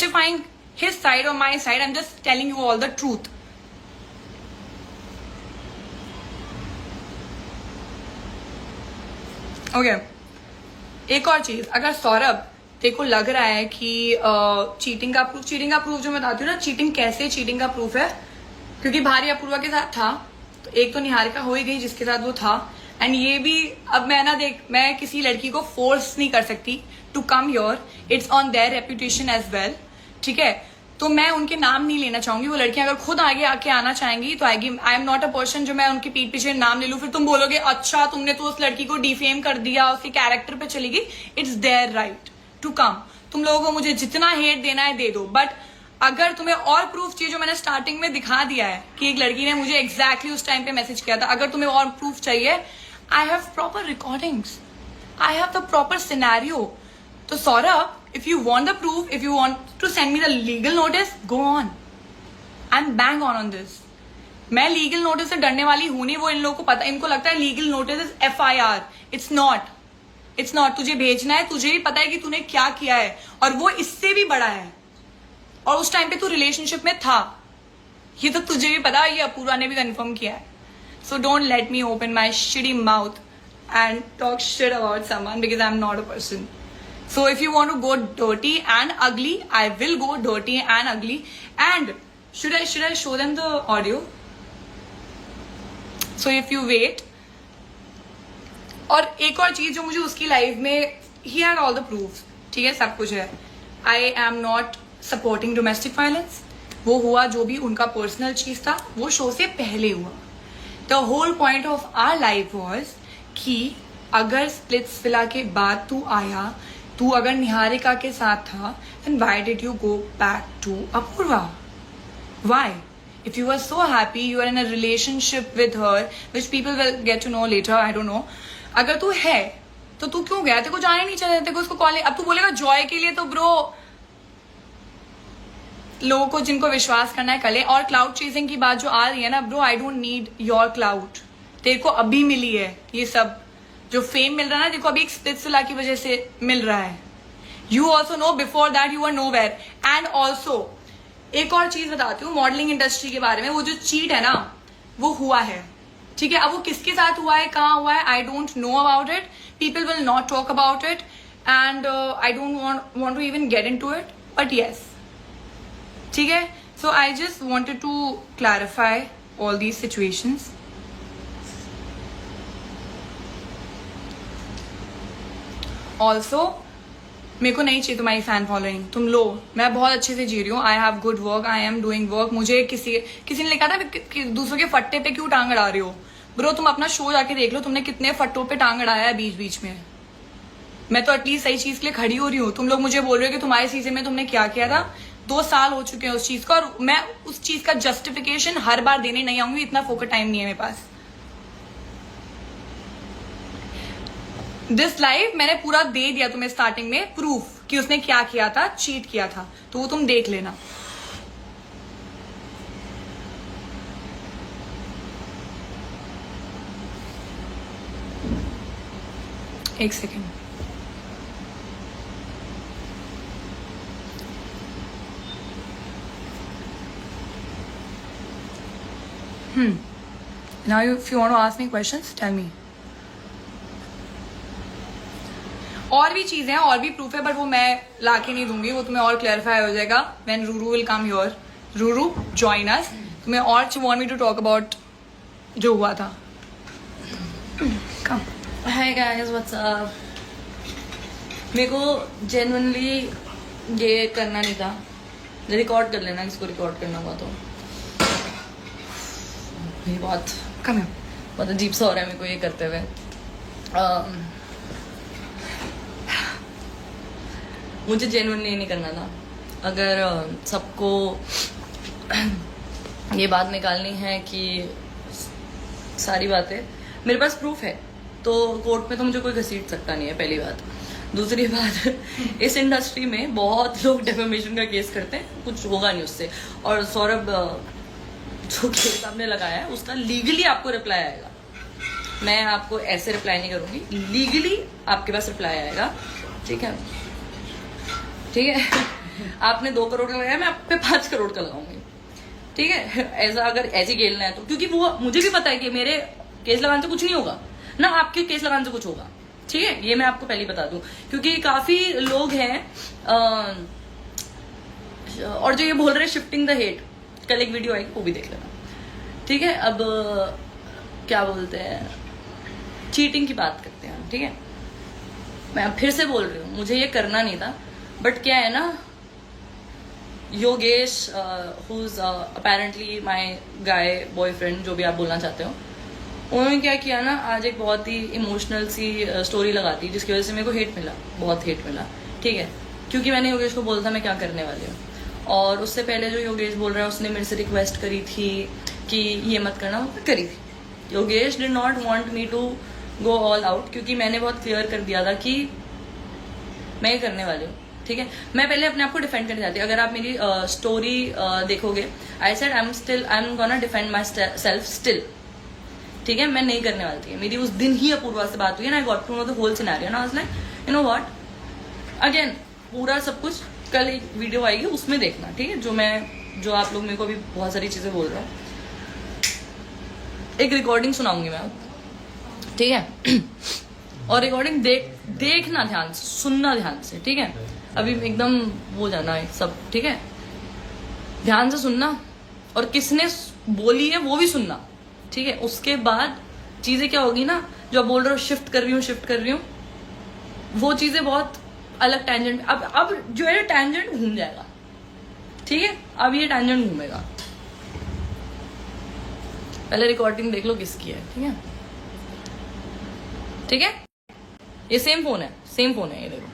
justifying his side or my side. I'm just telling you all the truth. Okay. एक और चीज, अगर सौरभ तेरे को लग रहा है कि चीटिंग का प्रूफ जो मैं बताती हूँ ना, चीटिंग कैसे चीटिंग का प्रूफ है, क्योंकि भारी अपूर्वा के साथ था, तो एक तो निहारिका हो ही गई जिसके साथ वो था, एंड ये भी अब मैं ना देख, मैं किसी लड़की को फोर्स नहीं कर सकती to come your, it's on their reputation as well, ठीक है। तो मैं उनके नाम नहीं लेना चाहूंगी, वो लड़कियां अगर खुद आगे आके आना चाहेंगी तो आएगी। आई एम नॉट अ पर्सन जो मैं उनके पीठ पीछे नाम ले लूं, फिर तुम बोलोगे अच्छा तुमने तो उस लड़की को डिफेम कर दिया, उसके कैरेक्टर पे चली गई। It's their right to come. तुम लोगों को मुझे जितना हेट देना है दे दो, बट अगर तुम्हें और प्रूफ चाहिए, जो मैंने स्टार्टिंग में दिखा दिया है कि एक लड़की ने मुझे एग्जैक्टली उस टाइम पे मैसेज किया था, अगर तुम्हें और प्रूफ चाहिए, I have proper recordings, I have the proper scenario. तो Saurabh, if you want the proof, if you want to send me the legal notice, go on. I'm bang on this. मैं legal notice से डरने वाली हूं नहीं, वो इन लोगों को पता, इनको लगता है legal notice is FIR. It's not. तुझे भेजना है, तुझे भी पता है कि तूने क्या किया है, और वो इससे भी बड़ा है, और उस टाइम पे तू रिलेशनशिप में था, ये तो तुझे भी पता, ये अपूर्वा ने भी कंफर्म किया है. So don't let me open my shitty mouth and talk shit about someone, because I am not a person. So if you want to go dirty and ugly, I will go dirty and ugly. And should I show them the audio? So if you wait. और एक और चीज जो मुझे उसकी life में, he had all the proofs, ठीक है, सब कुछ है. I am not supporting domestic violence. वो हुआ जो भी उनका पर्सनल चीज था, वो शो से पहले हुआ. The whole point of our life was कि अगर स्प्लिट्स विला के बाद तू आया, तू अगर निहारिका के साथ था, then why did you go back to Apurva? Why? If you were so happy, you are in a relationship with her, which people will get to know later, I don't know. अगर तू है, तो तू क्यों गया? तेरे को जाने नहीं चाहिए, तेरे को उसको कॉल, अब तू बोलेगा जॉय के लिए, तो ब्रो लोगों को जिनको विश्वास करना है कले. और क्लाउड चेजिंग की बात जो आ रही है ना, bro I don't need your cloud. तेरे को अभी मिली है ये सब जो फेम मिल रहा है ना, देखो अभी एक स्प्लिट्स विला की वजह से मिल रहा है. You also know before that you are nowhere. And also एक और चीज बताती हूँ मॉडलिंग इंडस्ट्री के बारे में, वो जो चीट है ना, वो हुआ है, ठीक है. अब वो किसके साथ हुआ है, कहाँ हुआ है, I don't know about it. People will not talk about it, and I don't want to even get into it, but yes, ठीक है. So I just wanted to clarify all these situations. Also मेरे को नहीं चाहिए तुम्हारी fan following, तुम लो, मैं बहुत अच्छे से जी रही हूँ. I have good work, I am doing work. मुझे किसी ने लिखा था कि दूसरों के फट्टे पे क्यों टांग अड़ा रही हो. ब्रो तुम अपना शो जाके देख लो, तुमने कितने फट्टों पे टांग अड़ाया है बीच बीच में. मैं तो एटलीस्ट सही चीज के लिए खड़ी हो रही हूँ. तुम लोग मुझे बोल रहे हो कि तुम्हारे सीजन में तुमने क्या किया था. 2 साल हो चुके हैं उस चीज का, और मैं उस चीज का जस्टिफिकेशन हर बार देने नहीं आऊंगी, इतना फोकट टाइम नहीं है मेरे पास. दिस लाइफ मैंने पूरा दे दिया तुम्हें स्टार्टिंग में प्रूफ कि उसने क्या किया था, चीट किया था, तो वो तुम देख लेना. एक second. Now if you want to ask me questions, tell me. और भी चीजें हैं, और भी प्रूफ है, बट वो मैं लाके नहीं दूंगी, वो तुम्हें और क्लैरिफाई हो जाएगा when Ruru will come here. Ruru join us. तुम्हें और want me to talk about जो हुआ था. Come. Hi guys, what's up. मेरे को जेन्युइनली ये करना नहीं था. रिकॉर्ड कर लेना, किसको रिकॉर्ड करना हुआ तो. ये बहुत अजीब सा हो रहा है मेरे को ये करते हुए. मुझे जेन्युइनली नहीं करना था. अगर सबको ये बात निकालनी है कि सारी बातें, मेरे पास प्रूफ है, तो कोर्ट में तो मुझे कोई घसीट सकता नहीं है, पहली बात. दूसरी बात, इस इंडस्ट्री में बहुत लोग डेफेमेशन का केस करते हैं, कुछ होगा नहीं उससे. और सौरभ जो केस आपने लगाया है उसका लीगली आपको रिप्लाई आएगा. मैं आपको ऐसे रिप्लाई नहीं करूंगी, लीगली आपके पास रिप्लाई आएगा, ठीक है, ठीक है. आपने 2 करोड़ का लगाया, मैं आप पे 5 करोड़ का लगाऊंगी, ठीक है। ऐसा अगर ऐसे खेलना है तो, क्योंकि वो मुझे भी पता है कि मेरे केस लगाने से कुछ नहीं होगा ना, आपके केस लगाने से कुछ होगा, ठीक है। ये मैं आपको पहले ही बता दूं, क्योंकि काफी लोग हैं और जो ये बोल रहे हैं शिफ्टिंग द हेट, कल एक वीडियो आएगी वो भी देख लेना, ठीक है। अब क्या बोलते हैं, चीटिंग की बात करते हैं, ठीक है। मैं अब फिर से बोल रही हूँ, मुझे ये करना नहीं था, बट क्या है ना, Yogesh who is apparently my guy boyfriend, जो भी आप बोलना चाहते हो, उन्होंने क्या किया ना, आज एक बहुत ही इमोशनल सी स्टोरी लगा दी, जिसकी वजह से मेरे को हेट मिला, बहुत हेट मिला, ठीक है। क्योंकि मैंने योगेश को बोला था मैं क्या करने वाली हूँ, और उससे पहले जो योगेश बोल रहा है उसने मेरे से रिक्वेस्ट करी थी कि ये मत करना, वो करी थी। Yogesh did not want me to go all out, क्योंकि मैंने बहुत क्लियर कर दिया था कि मैं ये करने वाली हूँ, ठीक है। मैं पहले अपने आप को डिफेंड करने जाती, अगर आप मेरी स्टोरी देखोगे, I said I am gonna defend my self still, ठीक है। मैं नहीं करने वाली थी, मेरी उस दिन ही अपूर्वा से बात हुई है ना, I got to know the whole scenario ना, I was like you know what, again पूरा सब कुछ कल एक वीडियो आएगी उसमें देखना, ठीक है। जो आप लोग मेरे को अभी बहुत सारी चीजें बोल रहे हो, एक रिकॉर्डिंग सुनाऊंगी मैं, ठीक है। और रिकॉर्डिंग देखना ध्यान से, सुनना ध्यान से, ठीक है। अभी एकदम वो जाना है सब, ठीक है। ध्यान से सुनना, और किसने बोली है वो भी सुनना, ठीक है। उसके बाद चीजें क्या होगी ना, जो आप बोल रहे हो शिफ्ट कर रही हूँ, वो चीजें बहुत अलग टैंजेंट, अब जो है टैंजेंट घूम जाएगा, ठीक है। अब ये टैंजेंट घूमेगा, पहले रिकॉर्डिंग देख लो किसकी है, ठीक है, ठीक है। ये सेम फोन है ये देखो।